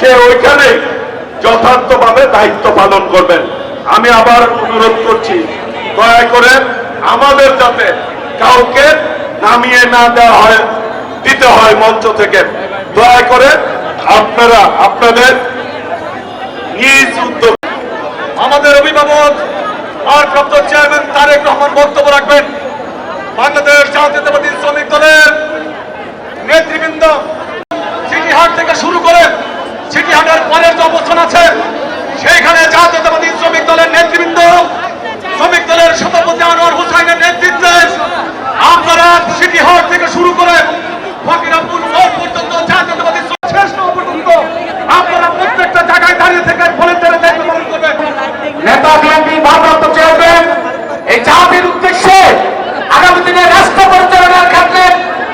যে ওইখানে যথার্থভাবে দায়িত্ব পালন করবেন। আমি আবার অনুরোধ করছি, দয়া করে আমাদের যাতে কাউকে নামিয়ে না দেওয়া হয়, দিতে হয় মঞ্চ থেকে। দয়া করে আপনারা আপনাদের নিজ উদ্যোগ। আমাদের অভিভাবক ভারপ্রাপ্ত চেয়ারম্যান তারেক রহমান বক্তব্য রাখবেন। বাংলাদেশ জাতীয়তাবাদী শ্রমিক দলের নেতৃবৃন্দ সিটিহাট থেকে শুরু করে সিটিহাটের পরের যে অবস্থান আছে সেইখানে জাতীয়তাবাদী শ্রমিক দলের নেতৃবৃন্দ, শ্রমিক দলের সভাপতি আনোয়ার হোসেনের নেতৃত্বে আপনারা সিটিহাট থেকে শুরু করে ফকিরাপুর মোড় পর্যন্ত জাতীয়তাবাদী শেষ হওয়া পর্যন্ত আপনারা প্রত্যেকটা জায়গায় দাঁড়িয়ে থেকে ভলেন্টিয়ারের দায়িত্ব পালন করবেন। নেতা বিএনপি ভারপ্রাপ্ত চেয়ারম্যান এই জাতির উদ্দেশ্যে আগামী দিনে রাষ্ট্র পরিচালনার ক্ষেত্রে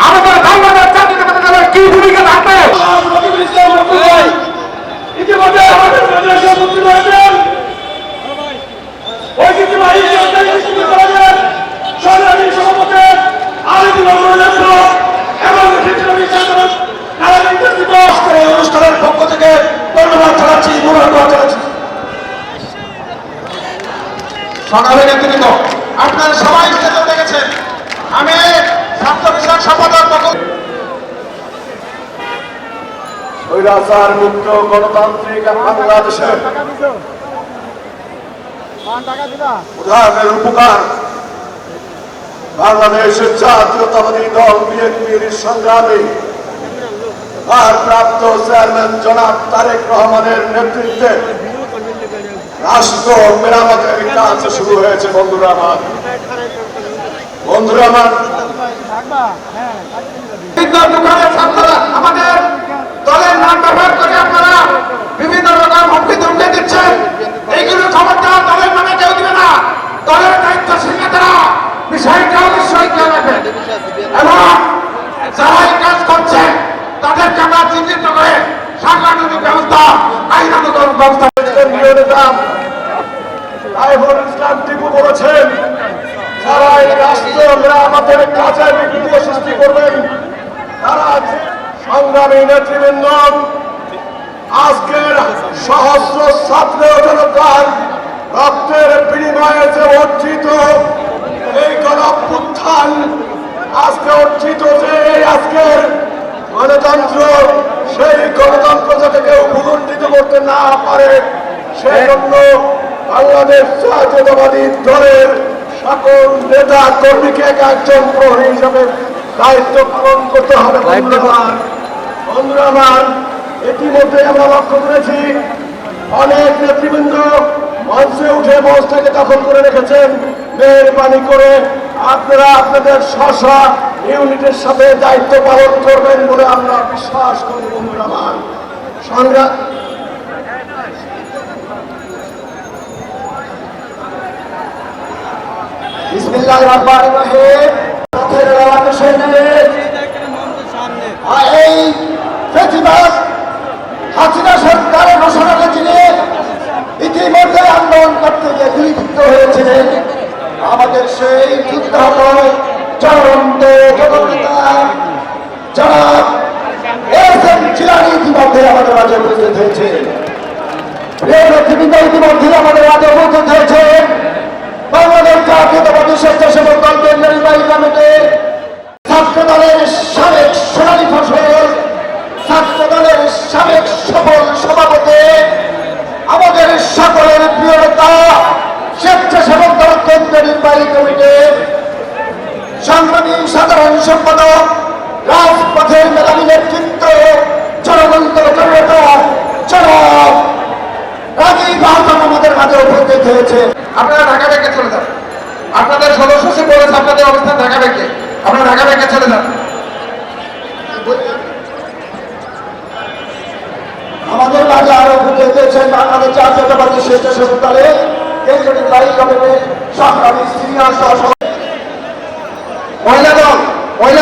আমাদের বাংলাদেশ জাতীয়তাবাদী দলের কি ভূমিকা থাকবে? ইতিমধ্যে আমাদের প্রদেশের মন্ত্রী রয়েছেন ঐতিহ্যবাহী সংগ্রামী সভাপতি আলিদুল এবং অনুষ্ঠানের পক্ষ থেকে ধন্যবাদ জানাচ্ছি, মোবারকবাদ জানাচ্ছি। সংগ্রামী নেতৃবৃন্দ, আপনারা সবাই স্টেজে দেখেছেন, আমি ছাত্র বিষয়ক সম্পাদক স্বৈরাচার মুক্ত গণতান্ত্রিক বাংলাদেশের উদাহরণের উপকার বাংলাদেশের জাতীয়তাবাদী দল বিএনপির সংগ্রামী ভারপ্রাপ্ত চেয়ারম্যান জনাব তারেক রহমানের নেতৃত্বে রাষ্ট্র মেরামতের কাজ শুরু হয়েছে। বন্ধুরা আমার আমাদের দলের নাম ব্যবহার করে আপনারা বিভিন্ন রকম হুমকি ধমকি দিচ্ছেন, এইগুলো খবরদার দলের নামে কেউ দিবে না। দলের দায়িত্বশীল নেতারা বিষয়টা অবশ্যই খেয়াল রাখবেন এবং যারা এই কাজ করছে তাদেরকে আমরা চিহ্নিত করে সাংগঠনিক ব্যবস্থা, আইনানুগ ব্যবস্থা। ইসলাম টিপু বলেছেন, যারা এই রাষ্ট্র মেরামতের কাজে বিঘ্ন সৃষ্টি করবেন তারা সংগ্রামী নেতৃবৃন্দ, আজকের সহস্র ছাত্র জনতার রক্তের বিনিময়ে যে অর্জিত এই গণঅভ্যুত্থান, আজকে অর্জিত যে আজকের গণতন্ত্র, সেই গণতন্ত্র যাতে কেউ ভূলুণ্ঠিত করতে না পারে সেজন্য বাংলাদেশ জাতীয়তাবাদী দলের সকল নেতা কর্মীকে একজন প্রহরী হিসাবে দায়িত্ব পালন করতে হবে। বন্ধুরা আমার, ইতিমধ্যে আমরা লক্ষ্য করেছি অনেক নেতৃবৃন্দ মঞ্চে উঠে মঞ্চটাকে দখল করে রেখেছেন। মেহরবানি করে আপনারা আপনাদের স্ব ইউনিটের সাথে দায়িত্ব পালন করবেন বলে আমরা বিশ্বাস করি। বন্ধুরা আমার, সংগ্রাম বিসমিল্লাহির রহমানির রহিম। এই ফেসিবাদ হাসিনা সরকারের ঘোষণাকে যিনি ইতিমধ্যে আন্দোলন করতে গিয়ে গুলিবিদ্ধ হয়েছিলেন, আমাদের সেই যুদ্ধাহত চরন্ত জননেতা জনাব এস.এম. জিলানী ইতিমধ্যে আমাদের মাঝে উপস্থিত হয়েছে। প্রিয় নেতৃবৃন্দ, ইতিমধ্যে আমাদের মাঝে উপস্থিত হয়েছে বাংলাদেশ জাতীয়তাবাদী স্বেচ্ছাসেবক দল কেন্দ্রীয় নির্বাহী কমিটি, ছাত্র দলের সাবেক সোনালী ফসল, ছাত্র দলের সাবেক সফল সভাপতি, আমাদের সকলের প্রিয় নেতা স্বেচ্ছাসেবক দল কেন্দ্রীয় নির্বাহী কমিটির সংগ্রামী সাধারণ সম্পাদক, রাজপথের মেধাবী নেতৃত্ব, জনগণতন্ত্র জনতা জনাব রাজীব আহসান আমাদের মাঝে উপস্থিত হয়েছে। আপনারা ঢাকা ব্যাংকে চলে যান, আপনাদের সদস্য সচিব বলেছে আপনাদের অবস্থান ঢাকা ব্যাংকে, আপনারা ঢাকা ব্যাংকে চলে যান। আমাদের মাঝে আরো উপস্থিত হয়েছেন বাংলাদেশ জাতীয়তাবাদী স্বেচ্ছাসেবক দলের কেন্দ্রীয় নির্বাহী কমিটির সংগ্রামী সিনিয়র সহসভাপতি। মহিলা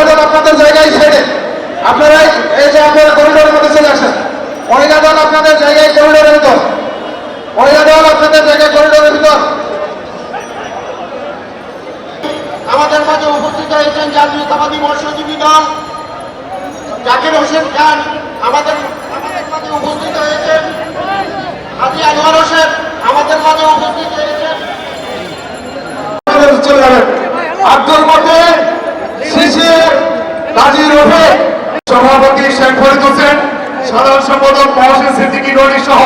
দল আপনাদের জায়গায় ছেড়ে আপনারা এই যে আপনারা করিডোরের মধ্যে চলে আসেন। মহিলা দল আপনাদের জায়গায় করিডোরের ভিতর, মহিলা দল আপনাদের জায়গায় করিডোরের ভিতর। আমাদের মাঝে উপস্থিত হয়েছেন জাতীয়তাবাদী মৎস্যজীবী দল জাকির হোসেন খান, আমাদের মাঝে উপস্থিত হয়েছেন। হাজী আনোয়ার হোসেন আমাদের মাঝে উপস্থিত হয়েছেন। চলে যাবেন আব্দুল মতিন, শিশির, কাজী রফিক, সভাপতি শেখ ফরিদ হোসেন, সাধারণ সম্পাদক মহসিন সিদ্দিকী ননি সহ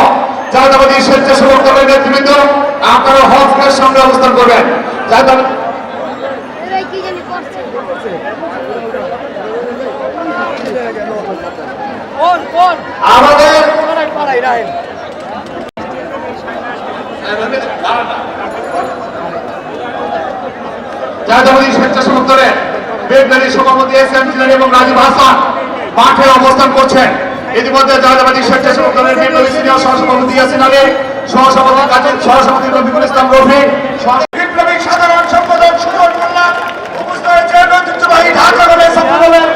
জাতীয়তাবাদী স্বেচ্ছাসেবক দলের নেতৃবৃন্দ আপনারা হজের সামনে অবস্থান করবেন। আমাদের জাতীয়তাবাদী স্বেচ্ছাসেবক দলের বেদনারী সভাপতি এস.এম. জিলানী এবং রাজীব হাসান মাঠে অবস্থান করছেন। ইতিমধ্যে জাতীয়তাবাদী স্বেচ্ছাসেবক দলের বিপ্লবী সিনিয়র সহসভাপতি ইয়াসিন আলী, সহসভাপতি কাজী সহসভাপতি রফিকুল ইসলাম রফিক, বিপ্লবী সাধারণ সম্পাদক সুজন মোল্লা উপস্থিত হয়েছেন। ঐতিহ্যবাহী ঢাকা কলেজ ছাত্রদলের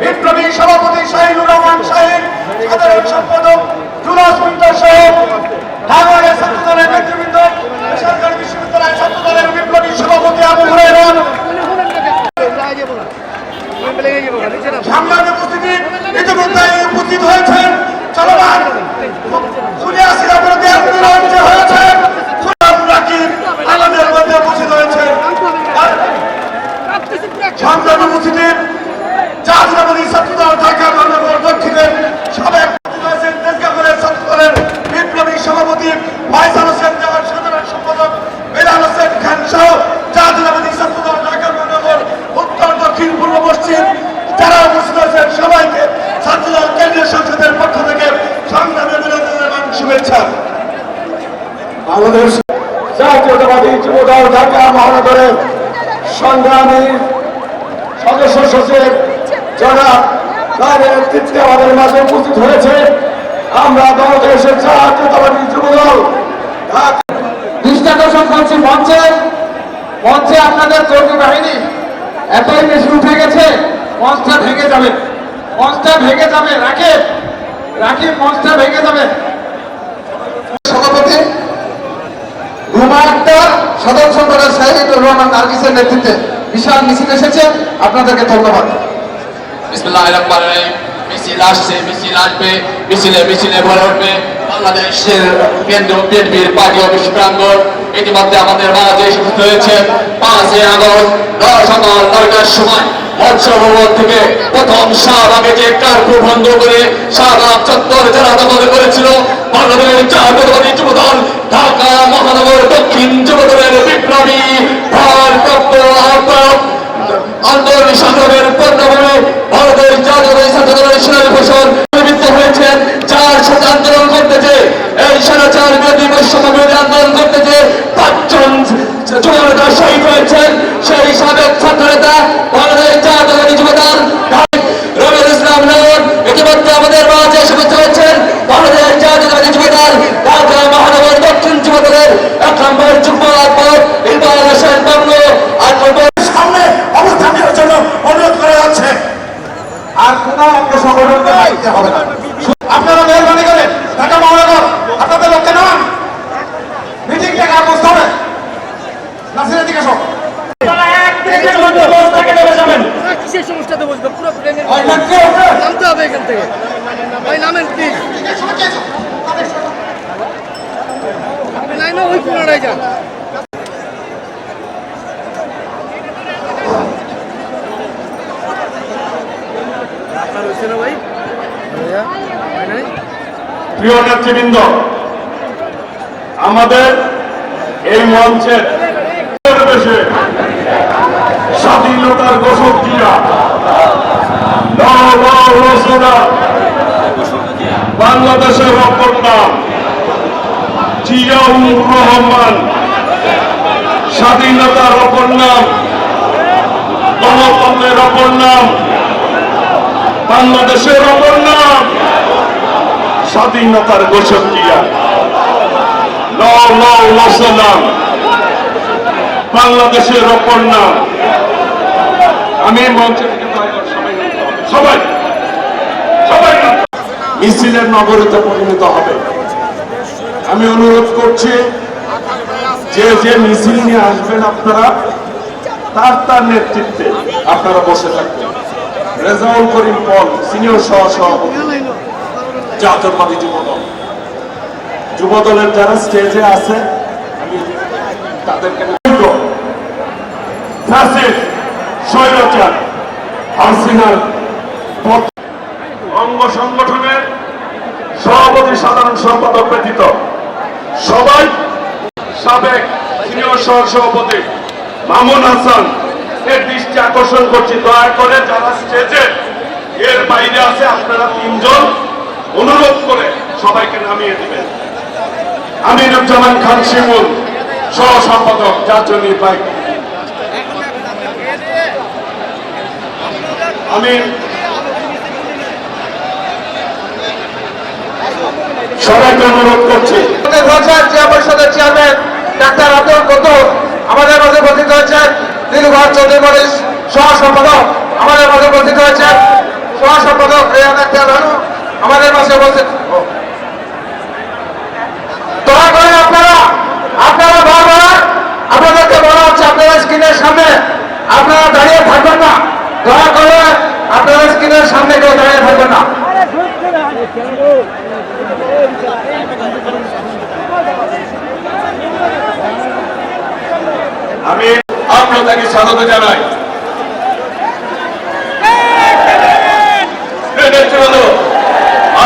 বিপ্লবী সভাপতি শাহিনুর রহমান শাহিন, সাধারণ সম্পাদক জুলাস মিন্টু সহ ঢাকা কলেজ ছাত্রদলের নেতৃবৃন্দ, সরকারি বিশ্ববিদ্যালয় ছাত্রদলের বিপ্লবী সভাপতি আবু হুরায়রা, সাংবাদিক উপস্থিতি ইতিমধ্যে উপস্থিত হয়েছেন। চলমান সুনিয়াসিরা বিরোধী আন্দোলন যে হয়েছে রাকিব আমাদের মধ্যে উপস্থিত হয়েছে। সংগ্রামী উপস্থিতি জাতীয়তাবাদী ছাত্রদল ঢাকা মহানগর দক্ষিণের সাবেক দেশগাগরের ছাত্রদলের বিপ্লবী সভাপতি ফয়সাল হোসেন দেওয়ান, সাধারণ সম্পাদক বেলাল হোসেন খান সহ জাতীয়তাবাদী ছাত্রদল ঢাকা মহানগর উত্তর দক্ষিণ পূর্ব পশ্চিম যারা উপস্থিত হয়েছেন সবাইকে ছাত্রদল কেন্দ্রীয় সংসদের পক্ষ থেকে সংগ্রামী অভিনন্দন এবং শুভেচ্ছা। আমাদের জাতীয়তাবাদী যুবদল ঢাকা মহানগরের সংগ্রামী সদস্য সচিব যারা তাদের নেতৃত্বে আমাদের মাঝে উপস্থিত হয়েছে। আমরা বাংলাদেশের জাতীয়তাবাদী যুবদল দৃষ্টাকর্ষণ করছি মঞ্চে আপনাদের কর্মী বাহিনী এতই বেশি উঠে গেছে, মঞ্চটা ভেঙে যাবে, রাকিব মঞ্চটা ভেঙে যাবে। সভাপতি রুমা আক্তার, সাধারণ সম্পাদক শাহিদুর রহমান নার্গিসের নেতৃত্বে বিশাল মিছিল এসেছে, আপনাদেরকে ধন্যবাদ। বিসমিল্লাহির রহমানির রহিম। মিছিল আসছে, মিছিল আসবে, মিছিলে ভরে উঠবে বাংলাদেশের কেন্দ্রীয় বিএনপির পার্টি অফিস প্রাঙ্গণ। ইতিমধ্যে আমাদের মাঝে উপস্থিত হয়েছে 5 আগস্ট সকাল 9টার সময় মৎস্য ভবন থেকে প্রথম শাহবাগে যে কার্ফু ভঙ্গ করে শাহবাগ চত্বর যারা দখল করেছিল বাংলাদেশ জাতীয়তাবাদী যুবদল ঢাকা মহানগর দক্ষিণ যুবদলের বিপ্লবী ভারপ্রাপ্ত আহ্বায়ক আন্দোলন সংগ্রামের পণ্যভূমি ভারতের জাতীয়তাবাদী ছাত্রদলের সোনালী ফসল নিমিত্ত হয়েছেন, যার সাথে আন্দোলন করতেছে এই স্বৈরাচার বিরোধী বৈষম্য বিরোধী আন্দোলন করতেছে 5 জন যুবনেতা শহীদ হয়েছেন। সেই সাবেক ছাত্র নেতা বাংলাদেশ জাতীয়তাবাদী যুবদল রবিউল ইসলাম নয়ন ইতিমধ্যে আমাদের মাঝে উপস্থিত হয়েছেন। বাংলাদেশ জাতীয়তাবাদী যুবদল ঢাকা মহানগর দক্ষিণ যুবদলের 1 নম্বর যুগ্ম আহ্বায়ক ইরফান হোসেন বাংলো সামনে অবস্থান নেওয়ার জন্য অনুরোধ করা যাচ্ছে। আর কোনো অঙ্গ সংগঠনকে পাইতে হবে না। আপনারা মেহরবানি করে ঢাকা মহানগর আপনাদের লক্ষ্যে নামান মিটিং টাকা বসতে হবে। নাসিরের দিকে সব কিসের সমস্যাতে বসবে? পুরো নামতে হবে এখান থেকে। ভাই নামেন প্লিজ, আপনি নাই না ওই পুনরায় যান। আপনার হচ্ছে না ভাই? প্রিয় নেতৃবৃন্দ, আমাদের এই মঞ্চের দেশে স্বাধীনতার ঘোষক দিয়া বাংলাদেশের অপর নাম জিয়াউর রহমান, স্বাধীনতার অপর নাম, গণতন্ত্রের অপর নাম, বাংলাদেশের অপর নাম স্বাধীনতার ঘোষক দিয়া সালাম, বাংলাদেশের অপর নাম। আমি মঞ্চে সবাই সবাই মিছিলের নগরীতে পরিণত হবে। আমি অনুরোধ করছি যে যে মিছিল নিয়ে আসবেন আপনারা তার নেতৃত্বে আপনারা বসে থাকবেন। রেজাউল করিম পল সিনিয়র সহ সভাপতি, জাতীয়তাবাদী যুবদল। যুবদলের যারা স্টেজে আছে আমি তাদেরকে স্বৈরাচার হাসিনার অঙ্গ সংগঠনের সভাপতি সাধারণ সম্পাদক ব্যতীত সবাই, সাবেক সিনিয়র সহ সভাপতি মামুন হাসান এর দৃষ্টি আকর্ষণ করছি, দয়া করে যারা স্টেজে এর বাইরে আছে আপনারা তিনজন অনুরোধ করে সবাইকে নামিয়ে দিবেন। আমিরুজ্জামান খান শিমুল সহ সম্পাদক জাতীয় নির্বাহী, আমি সবাইকে অনুরোধ করছি। জিয়া পরিষদের চেয়ারম্যান ডাক্তার আব্দুল কদুর আমাদের মাঝে উপস্থিত হয়েছেন। নীলুফার চৌধুরী মরিস সহ সম্পাদক আমাদের মাঝে উপস্থিত হয়েছেন। সহ সম্পাদক আমাদের মাঝে উপস্থিত। দয়া করে আপনারা বারবার আপনাদেরকে বলা হচ্ছে আপনারা স্ক্রিনের সামনে আপনারা দাঁড়িয়ে থাকবেন না। দয়া করে আপনারা স্ক্রিনের সামনে কেউ দাঁড়িয়ে থাকবেন না। আমি আমরা তাকে স্বাগত জানাই।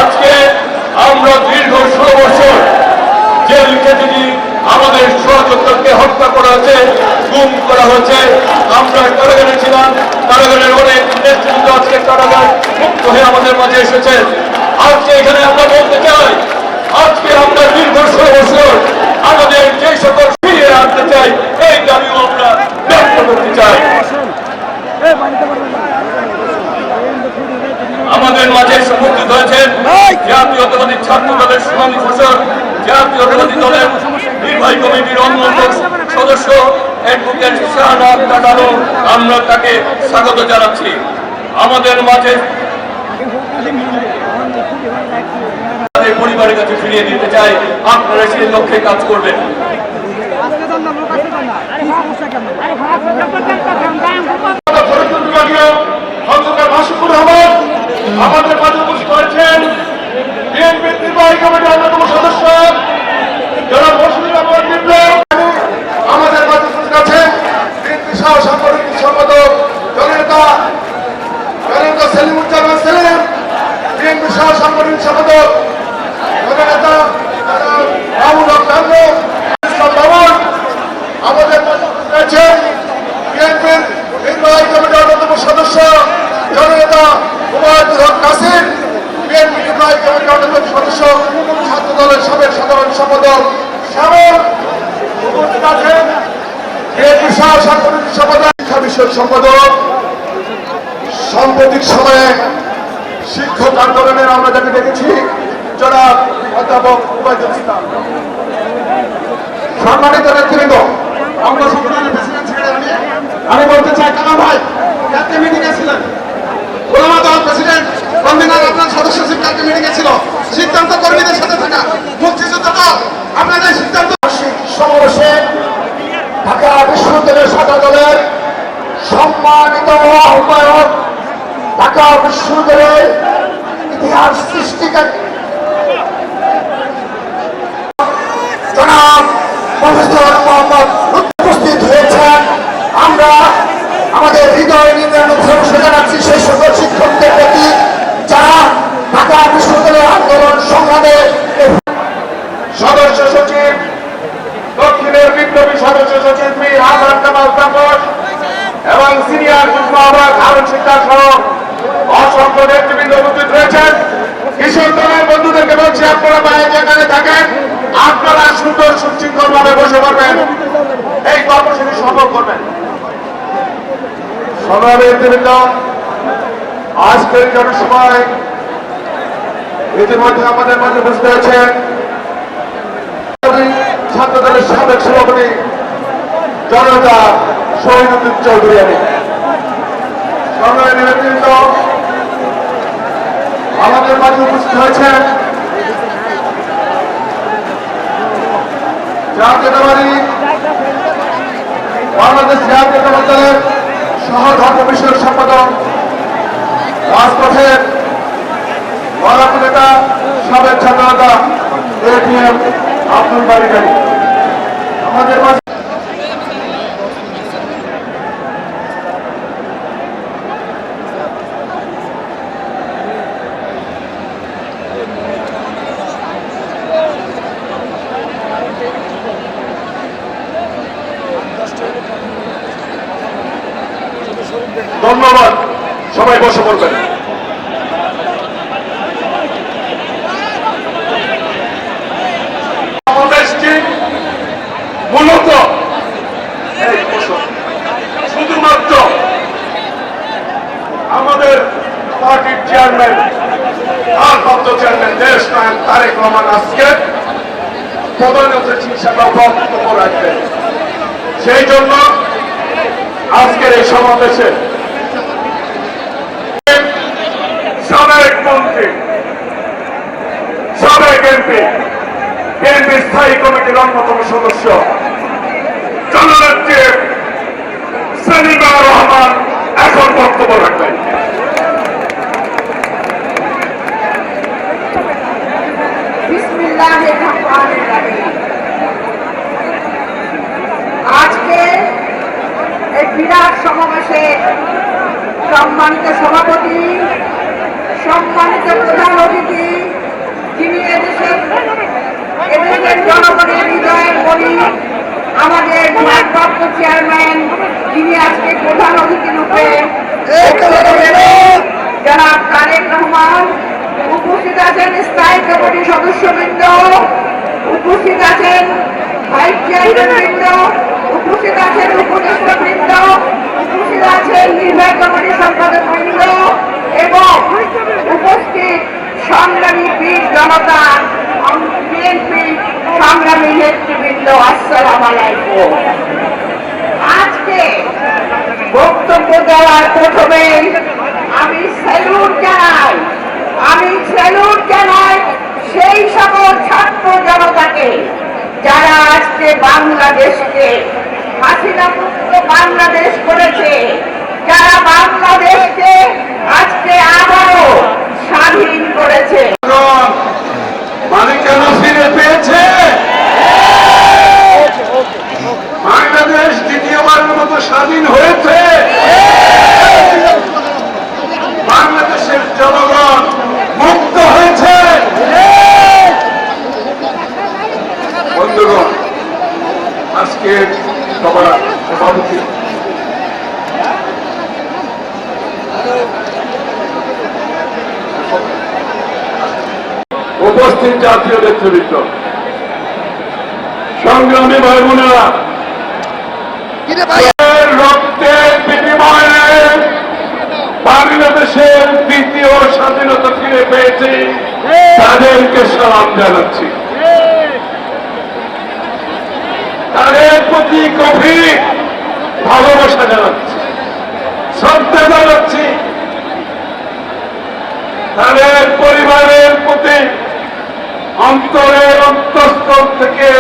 আজকে আমরা দীর্ঘ 16 বছর জেল কেটেছি, আমাদের সহযোদ্ধাকে হত্যা করা হয়েছে, গুম করা হয়েছে, আমরা কারাগারে ছিলাম, কারাগারের অনেক নেতৃত্ব আজকে কারাগার মুক্ত হয়ে আমাদের মাঝে এসেছে। আজকে এখানে আমরা বলতে চাই, আজকে আমরা দীর্ঘ 16 বছর আমাদের যে সকল ফিরিয়ে আনতে চাই এই দাবিও আমরা ব্যক্ত করতে চাই। আমাদের মাঝে উপস্থিত হয়েছেন জাতীয়তাবাদী ছাত্র দলের সুনামী ঘোষক, জাতীয়তাবাদী দলের নির্বাহী কমিটির অন্যতম সদস্য অ্যাডভোকেট শাহনাজ কাটানো, আমরা তাকে স্বাগত জানাচ্ছি। আমাদের মাঝে পরিবারের কাছে ফিরিয়ে দিতে চাই, আপনারা সেই লক্ষ্যে কাজ করবেন। আমাদের মাঝে উপস্থিত হয়েছেন বিএনপির নির্বাহী কমিটির অন্যতম সদস্য যারা আমাদের মাঝে উপস্থিত আছেন বিএনপি সহ সাংগঠনিক সম্পাদক জননেতা সেলিমুজ্জামান সেলিম, বিএনপি সহ সাংগঠনিক সম্পাদক জননেতা রাহুল আমাদের মাঝে উপস্থিত আছেন বিএনপির নির্বাহী কমিটির অন্যতম সদস্য জননেতা ওবায়দুল হক কাসিম, বিএনপি নির্বাহী কমিটির অন্যতম সদস্য ছাত্র দলের সাবেক সাধারণ সম্পাদক শ্যামল উপস্থিত আছেন, বিএনপি সহ সাংগঠনিক সম্পাদক শিক্ষা বিষয়ক সম্পাদক। সাম্প্রতিক সময়ে শিক্ষক আন্দোলনের আমরা যাকে দেখেছি জনাব অধ্যাপক ওবায়দুল ইসলাম। সম্মানিত নেতৃবৃন্দ, অঙ্গ সংগঠনের প্রেসিডেন্ট সেক্রেটারি আমি বলতে চাই, কালাম ভাই জাতীয় মিটিংয়ে ছিলেন, ওলামা দল প্রেসিডেন্ট কনভেনার আপনার সদস্য কালকে মিটিংয়ে ছিল, সিদ্ধান্ত কর্মীদের সাথে থাকা মুক্তিযুদ্ধ দল আপনাদের সিদ্ধান্ত সমাবেশে ঢাকা বিশ্ববিদ্যালয়ের ছাত্র দলের সম্মানিত আহ্বায়ক, ঢাকা বিশ্ববিদ্যালয়ের ইতিহাস সৃষ্টিকারী জনাব প্রফেসর মোহাম্মদ উপস্থিত হয়েছেন। আমরা আমাদের হৃদয় নির্মাণ প্রশংসা জানাচ্ছি সেই সকল শিক্ষকদের প্রতি যারা ঢাকা বিশ্ববিদ্যালয়ের আন্দোলন সংগ্রামে সদস্য সচিব, দক্ষিণের বিপ্লবী সদস্য সচিব মীর আহমদ কামাল তাপস এবং সিনিয়র যুগ্ম আহ্বায়ক হারুন সিকদার সহ অসংখ্য নেতৃবৃন্দ উপস্থিত রয়েছেন। কিশোর দলের বন্ধুদেরকে বলছি, আপনারা বাইরে যেখানে থাকেন আপনারা সুন্দর সুশৃঙ্খল ভাবে বসে পড়বেন, এই কর্মসূচি সফল করবেন। সভাপতিবৃন্দ, আজকের জনসভায় ইতিমধ্যে আমাদের মাঝে উপস্থিত হয়েছেন ছাত্র দলের সাবেক সভাপতি জনতা শহীদুদ্দিন চৌধুরী। সংগ্রামী নেতৃবৃন্দ, আমাদের মাঝে উপস্থিত হয়েছেন জাতীয়তাবাদী বাংলাদেশ জাতীয়তাবাদী দলের সহধর্ম বিষয়ক সম্পাদক, রাজপথের নেতা সাবেক ছাত্রনেতা এটিএম আব্দুল বারী গাজী আমাদের মাঝে ধন্যবাদ। সবাই বসে পড়বেন। সমাবেশটি মূলত শুধুমাত্র আমাদের পার্টির চেয়ারম্যান ভারপ্রাপ্ত চেয়ারম্যান দেশ নায়ক তারেক রহমান আজকে প্রধান অতিথি হিসাবে বক্তব্য রাখবেন। সেই জন্য আজকের এই সমাবেশে সাবেক মন্ত্রী, সাবেক এমপি, বিএনপি স্থায়ী কমিটির অন্যতম সদস্য জননেত্রী সেলিমা রহমান এখন বক্তব্য রাখবেন। বিসমিল্লাহির রহমানির রহিম। আজকে এই বিরাট সমাবেশে সম্মানিত সভাপতি, সম্মানিত প্রধান অতিথি, যিনি এদেশের জনগণের হৃদয়ের মণি, আমাদের ভারপ্রাপ্ত চেয়ারম্যান, যিনি আজকে প্রধান অতিথি রূপে জনাব তারেক রহমান, উপস্থিত আছেন স্থায়ী কমিটির সদস্যবৃন্দ, উপস্থিত আছেন ভাইস চেয়ারম্যানবৃন্দ, উপস্থিত আছেন উপদেষ্টাবৃন্দ, উপস্থিত আছেন নির্বাহী কমিটির সম্পাদকবৃন্দ এবং উপস্থিত সংগ্রামী বীর জনতা, বিএনপি সংগ্রামী নেতৃবৃন্দ, আসসালামু আলাইকুম। আজকে বক্তব্য দেওয়ার প্রথমে আমি স্যালুট জানাই সেই সকল ছাত্র জনতাকে যারা আজকে বাংলাদেশকে হাসিনা মুক্ত বাংলাদেশ করেছে, যারা বাংলাদেশকে আজকে আবারও স্বাধীন করেছে। মালিকানা ফিরে পেয়েছে। বাংলাদেশ দ্বিতীয়বারের মতো স্বাধীন হয়েছে। বাংলাদেশের জনগণ মুক্ত হয়েছে। বন্ধুগণ, আজকে সভাপতি উপস্থিত জাতীয় নেতৃবৃন্দ, সংগ্রামী ভাই বোনেরা, রক্তের বিনিময়ে বাংলাদেশের দ্বিতীয় স্বাধীনতা ফিরে পেয়েছি, তাদেরকে সালাম জানাচ্ছি। তাদের প্রতি গভীর ভালোবাসা জানাচ্ছি, শ্রদ্ধা জানাচ্ছি। তাদের পরিবারের প্রতি অন্তরের অন্তঃস্থল থেকে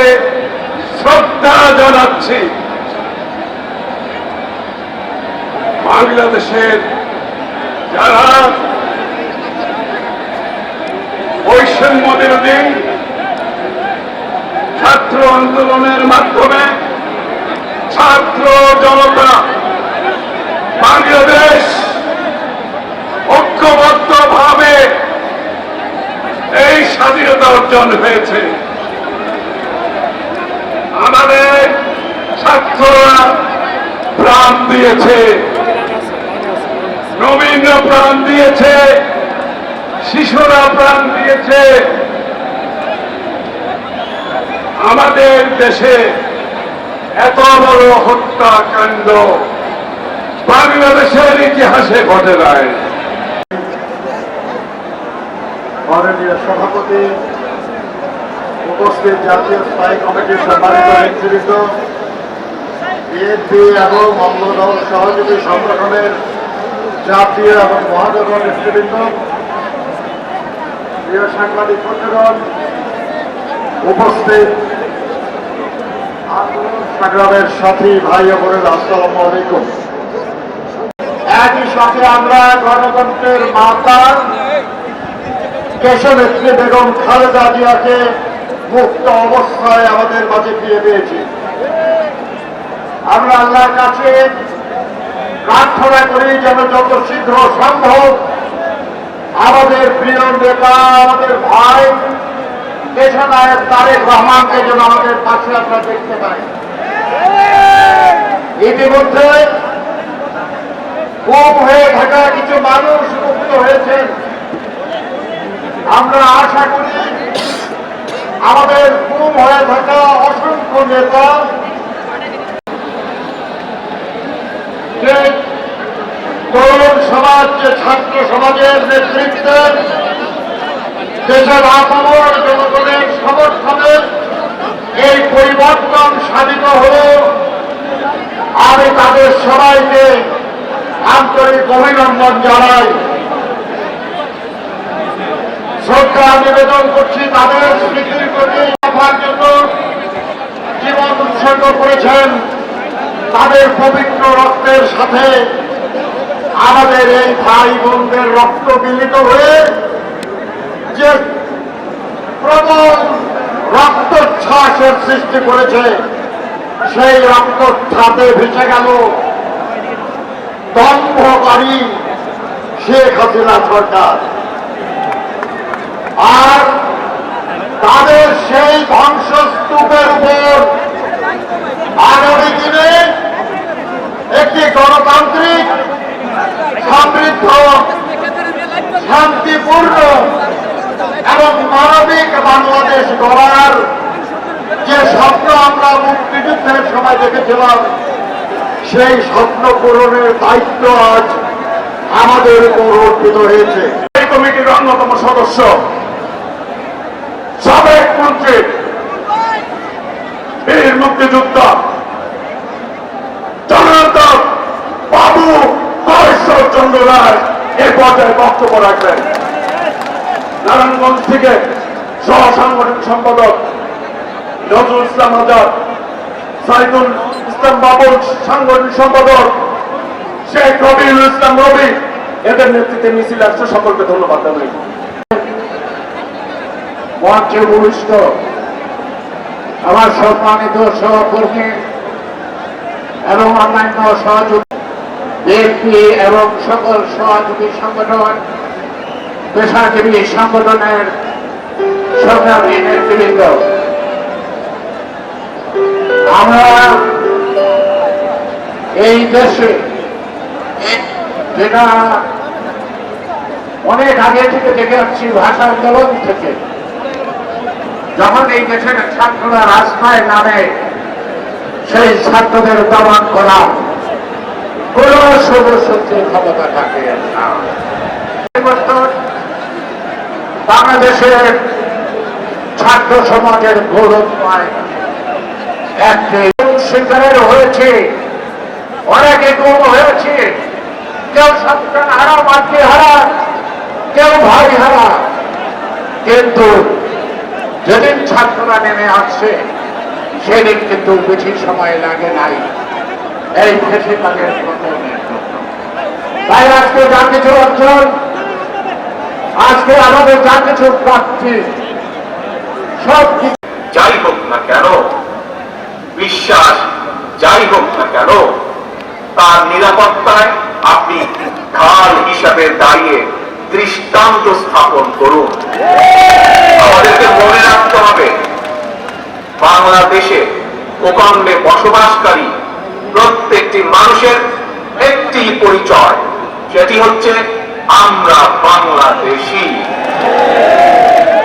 শ্রদ্ধা জানাচ্ছি। বাংলাদেশের যারা বৈষম্য বিরোধী ছাত্র আন্দোলনের মাধ্যমে ছাত্র জনতা বাংলাদেশ ঐক্যবদ্ধভাবে এই স্বাধীনতা অর্জন হয়েছে। আমাদের ছাত্ররা প্রাণ দিয়েছে, নবীন প্রাণ দিয়েছে, শিশুরা প্রাণ দিয়েছে। আমাদের দেশে এত বড় হত্যাকাণ্ড বাংলাদেশের ইতিহাসে ঘটে নাই। মাননীয় সভাপতি, উপস্থিত জাতীয় স্থায়ী কমিটির সম্মানিত নেতৃবৃন্দ, বিএনপি এবং অঙ্গদল সহযোগী সংগঠনের জাতীয় এবং মহানগর নেতৃবৃন্দ, প্রিয় সাংবাদিক বন্ধুগণ, উপস্থিত আন্দোলন সংগ্রামের সাথী ভাই ও বোনেরা, আসসালামু আলাইকুম। একই সাথে আমরা গণতন্ত্রের মাতা দেশনেত্রী বেগম খালেদা জিয়াকে মুক্ত অবস্থায় আমাদের মাঝে ফিরে পেয়েছি। আমরা আল্লাহর কাছে প্রার্থনা করি যেন যত শীঘ্র সম্ভব আমাদের প্রিয় নেতা, আমাদের ভাই দেশনায়ক তারেক রহমানকে যেন আমাদের পাশে আমরা দেখতে পাই। ইতিমধ্যে গুম হয়ে থাকা কিছু মানুষ মুক্ত হয়েছেন। আমরা আশা করি আমাদের গুম হয়ে থাকা অসংখ্য নেতা যে তরুণ সমাজ, যে ছাত্র সমাজের নেতৃত্বে দেশের আপামর জনগণের সমর্থনে এই পরিবর্তন সাধিত হল। আমি তাদের সবাইকে আন্তরিক অভিনন্দন জানাই, শ্রদ্ধা নিবেদন করছি। তাদের স্মৃতির প্রতি রাখার জন্য জীবন উৎসর্গ করেছেন। তাদের পবিত্র রক্তের সাথে আমাদের এই ভাই বোনদের রক্ত মিলিত হয়ে যে প্রবল রক্তচ্ছ্বাসের সৃষ্টি করেছে, সেই রক্তচ্ছ্বাসে ভেসে গেল দম্ভকারী শেখ হাসিনা সরকার। আর তাদের সেই ধ্বংসস্তূপের উপর আগামী দিনে একটি গণতান্ত্রিক, সমৃদ্ধ, শান্তিপূর্ণ এবং মানবিক বাংলাদেশ গড়ার যে স্বপ্ন আমরা মুক্তিযুদ্ধের সময় দেখেছিলাম, সেই স্বপ্ন পূরণের দায়িত্ব আজ আমাদের উপর অর্পিত হয়েছে। এই কমিটির অন্যতম সদস্য, সাবেক মন্ত্রী, বীর মুক্তিযোদ্ধা জনতা বাবু করেশ্বর চন্দ্র রায় এই পর্যায়ে বক্তব্য রাখবেন। নারায়ণগঞ্জ থেকে সহ সাংগঠনিক সম্পাদক নজরুল ইসলাম আজাদ, সাইদুল ইসলাম বাবুল সাংগঠনিক সম্পাদক শেখ রবিউল ইসলাম রবি, এদের নেতৃত্বে মিছিল আসছে। সকলকে ধন্যবাদ জানাই। মঞ্চে উপবিষ্ট আমার সম্মানিত সহকর্মী এবং অন্যান্য সহযোগী বিএনপি এবং সকল সহযোগী সংগঠন, পেশাজীবী সংগঠনের সংগ্রামী নেতৃবৃন্দ, আমরা এই দেশে যেটা অনেক আগে থেকে দেখে আসছি, ভাষা আন্দোলন থেকে, যখন এই দেশের ছাত্ররা রাস্তায় নামে সেই ছাত্রদের দমন করা কোন সদস্যের ক্ষমতা থাকে না। বাংলাদেশের ছাত্র সমাজের গৌরবময় একটি শিকারের হয়েছে, অনেকে গুম হয়েছে, কেউ সন্তান হারা, মাতৃ হারা, কেউ ভাই হারা। কিন্তু যেদিন ছাত্ররা নেমে আসছে সেদিন কিন্তু বেশি সময় লাগে নাই এই ফেসিবাদের পতনের জন্য। তাই আজকে যা কিছু অর্জন, আজকে আমাদের যা কিছু প্রাপ্তি, সব কিছু যাই হোক না কেন, বিশ্বাস যাই হোক না কেন, তার নিরাপত্তায় আপনি ঢাল হিসাবে দাঁড়িয়ে দৃষ্টান্ত স্থাপন করুন। আমাদেরকে মনে রাখতে হবে, বাংলাদেশে ভূখণ্ডে বসবাসকারী প্রত্যেকটি মানুষের একটি পরিচয়, সেটি হচ্ছে আমরা বাংলাদেশী।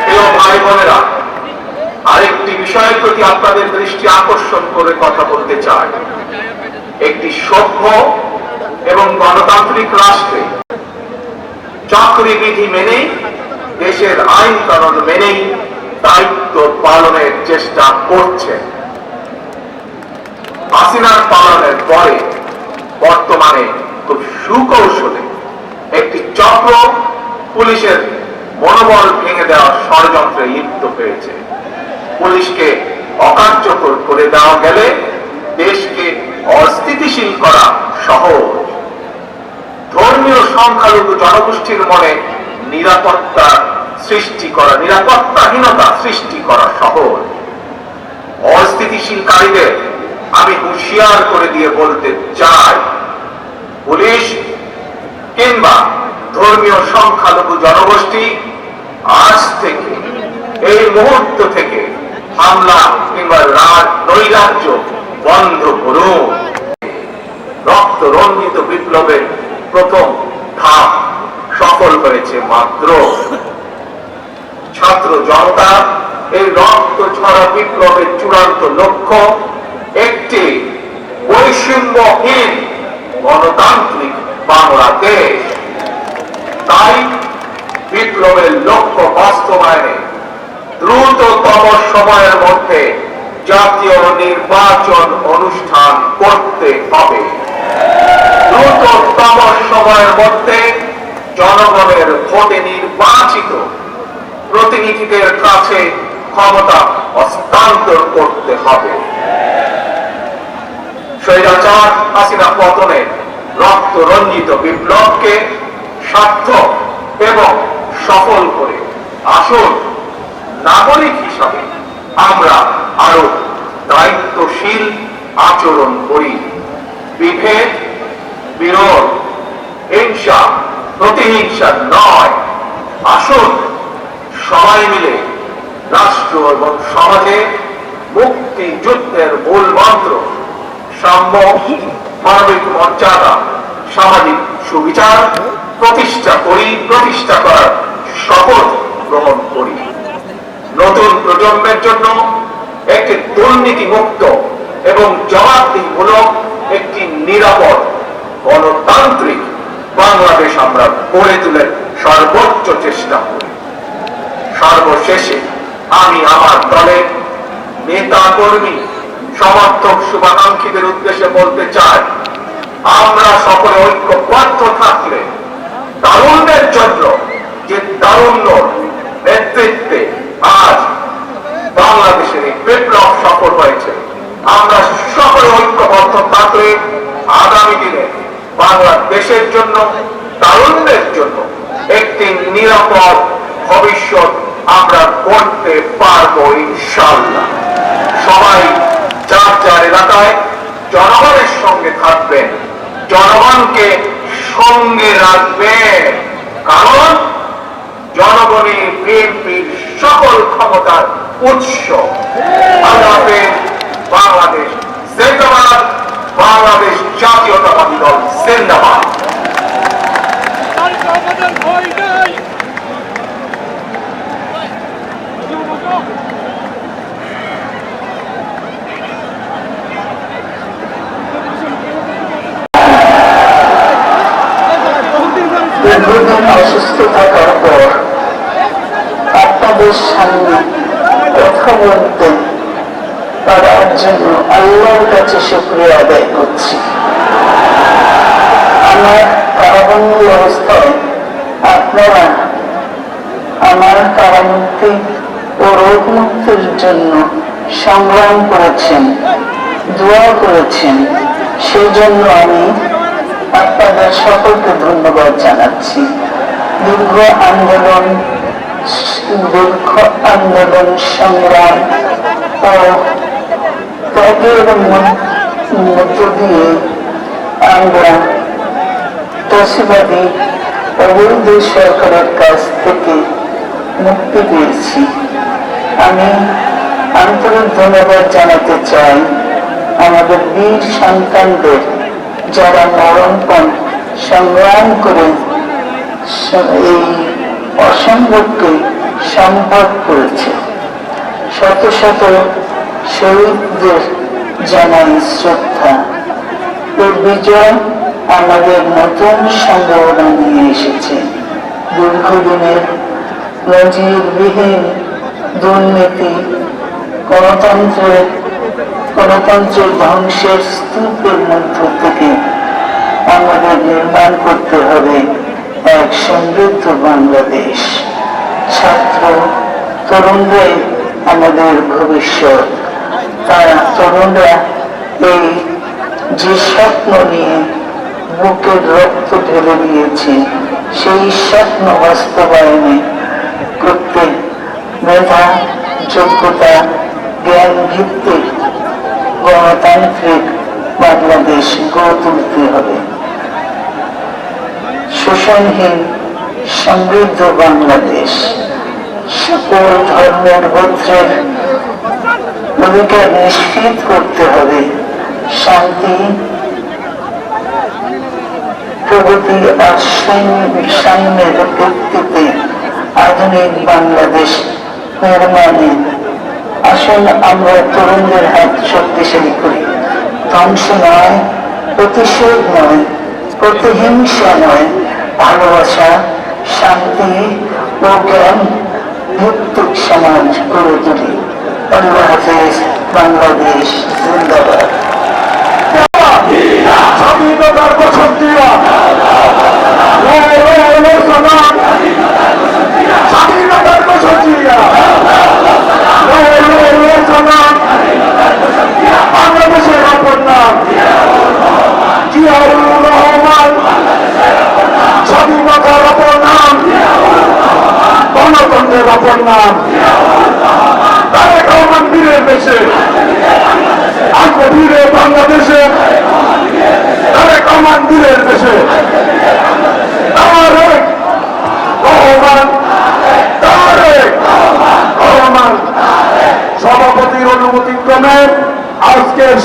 প্রিয় ভাই বোনেরা, আরেকটি বিষয়ের প্রতি আপনাদের দৃষ্টি আকর্ষণ করে কথা বলতে চাই। একটি সভ্য এবং গণতান্ত্রিক রাষ্ট্রে চাকরিবিধি মেনেই, দেশের আইন কানুন মেনেই দায়িত্ব পালনের চেষ্টা করছে। হাসিনার পালনের পরে বর্তমানে খুব সুকৌশলে একটি চক্র পুলিশের মনোবল ভেঙে দেওয়ার ষড়যন্ত্রে লিপ্ত হয়েছে। পুলিশকে অকার্যকর করে দেওয়া গেলে দেশকে অস্থিতিশীল করা সহজ। ধর্মীয় সংখ্যালঘু জনগোষ্ঠীর মনে নিরাপত্তা সৃষ্টি করা, নিরাপত্তাহীনতা সৃষ্টি করা সহজ। অস্থিতিশীলকারীদের আমি হুঁশিয়ার করে দিয়ে বলতে চাই, পুলিশ কিংবা ধর্মীয় সংখ্যালঘু জনগোষ্ঠী আজ থেকে, এই মুহূর্ত থেকে হামলা কিংবা নৈরাজ্য বন্ধ করুন। রক্ত রঞ্জিত বিপ্লবের প্রথম ধাপ সফল হয়েছে মাত্র। ছাত্র জনতা এই রক্ত ঝরা বিপ্লবের চূড়ান্ত লক্ষ্য একটি বৈষম্যহীন গণতান্ত্রিক বাংলাদেশ। তাই বিপ্লবের লক্ষ্য বাস্তবায়নে দ্রুততম সময়ের মধ্যে জাতীয় নির্বাচন অনুষ্ঠান করতে হবে। দ্রুততম সময়ের মধ্যে জনগণের ভোটে নির্বাচিত প্রতিনিধিদের কাছে ক্ষমতা হস্তান্তর করতে হবে। স্বৈরাচার হাসিনা পতনের রক্ত রঞ্জিত বিপ্লবকে সার্থক এবং সফল করে আসুন নাগরিক হিসাবে আমরা আরো দায়িত্বশীল আচরণ করি। বিভেদ, বিরোধ, হিংসা, প্রতিহিংসা নয়। আসুন সবাই মিলে রাষ্ট্র এবং সমাজে মুক্তিযুদ্ধের মূল মন্ত্র সাম্য, মানবিক মর্যাদা, সামাজিক সুবিচার প্রতিষ্ঠা করার শপথ গ্রহণ করি। নতুন প্রজন্মের জন্য একটি দুর্নীতি মুক্ত এবং জবাবদিহিমূলক একটি নিরাপদ গণতান্ত্রিক বাংলাদেশ আমরা গড়ে তুলে সর্বোচ্চ চেষ্টা করি। সর্বশেষে আমি আমার দলের নেতা কর্মী সমর্থক শুভাকাঙ্ক্ষীদের উদ্দেশ্যে বলতে চাই, আমরা সকলে ঐক্যবদ্ধ থাকলে তারুণ্যের জন্য যে তারুণ্য নেতৃত্বে আজ বাংলাদেশের এই বিপ্লব সফল হয়েছে, আমরা সকলে ঐক্যবদ্ধ থাকলে আগামী দিনে বাংলাদেশের জন্য, তারুণ্যের জন্য একটি নিরাপদ ভবিষ্যৎ আমরা করতে পারবো ইনশাআল্লাহ। সবাই যার যার এলাকায় জনগণের সঙ্গে থাকবেন, জনগণকে সঙ্গে রাখবেন, কারণ জনগণই বিএনপির সকল ক্ষমতার উৎস। আল্লাহ হাফেজ। বাংলাদেশ জিন্দাবাদ, বাংলাদেশ জাতীয়তাবাদী দল জিন্দাবাদ। দীর্ঘদিন অসুস্থ থাকার পর আপনাদের সামনে কথা বলতে পারার জন্য আল্লাহর কাছে শুকরিয়া আদায় করছি। আমার কারাবন্দী অবস্থায় আপনারা আমার কারামুক্তি ও রোগ মুক্তির জন্য সংগ্রাম করেছেন, দোয়া করেছেন। সেই জন্য আমি আপনাদের সকলকে ধন্যবাদ জানাচ্ছি। দীর্ঘ আন্দোলন সংগ্রাম ও ত্যাগের মধ্য দিয়ে আমরা ফ্যাসিবাদী অবৈধ সরকারের কাছ থেকে মুক্তি পেয়েছি। আমি আন্তরিক ধন্যবাদ জানাতে চাই আমাদের বীর সন্তানদের, যারা মরণপণ সংগ্রাম করে এই অসম্ভবকে সম্ভব করেছে। শত শত শহীদদের জানাই শ্রদ্ধা। এই বিজয় আমাদের নতুন সম্ভাবনা নিয়ে এসেছে। দীর্ঘদিনের নজিরবিহীন দুর্নীতি, গণতন্ত্রের ধ্বংসের স্তূপের মধ্য থেকে আমাদের নির্মাণ করতে হবে এক সমৃদ্ধ বাংলাদেশ। ছাত্র তরুণরাই আমাদের ভবিষ্যৎ। তারা তরুণরা এই যে স্বপ্ন নিয়ে বুকের রক্ত ঢেলে দিয়েছে, সেই স্বপ্ন বাস্তবায়নে করতে মেধা, যোগ্যতা, জ্ঞান ভিত্তিক গণতান্ত্রিক বাংলাদেশ গড়ে তুলতে হবে। শোষণহীন সমৃদ্ধ বাংলাদেশ, সকল ধর্মের গোত্রের অধিকার নিশ্চিত করতে হবে। শান্তি, প্রগতি আর সাম্যের ভিত্তিতে আধুনিক বাংলাদেশ নির্মাণে আসুন আমরা তরুণদের হাত শক্তিশালী করি। ধ্বংস নয়, প্রতিশোধ নয়, প্রতিহিংসা নয়, ভালোবাসা, শান্তি ও জ্ঞান ভিত্তিক সমাজ গড়ে তুলি। আল্লাহ হাফেজ। বাংলাদেশ জিন্দাবাদ। স্বাধীনতার বসন্তীরা স্বাধীনতার বসন্তীরা বাংলাদেশের অপর নাম জিয়াউর রহমান, স্বাধীনতার অপর নাম গণতন্ত্রের অপর নাম তারেক রহমান বীরের দেশে আসবে বীরে বাংলাদেশে, তারেক রহমান বীরের দেশে তারেক রহমান, তারেক রহমান। সভাপতির অনুমতি ক্রমে আজকের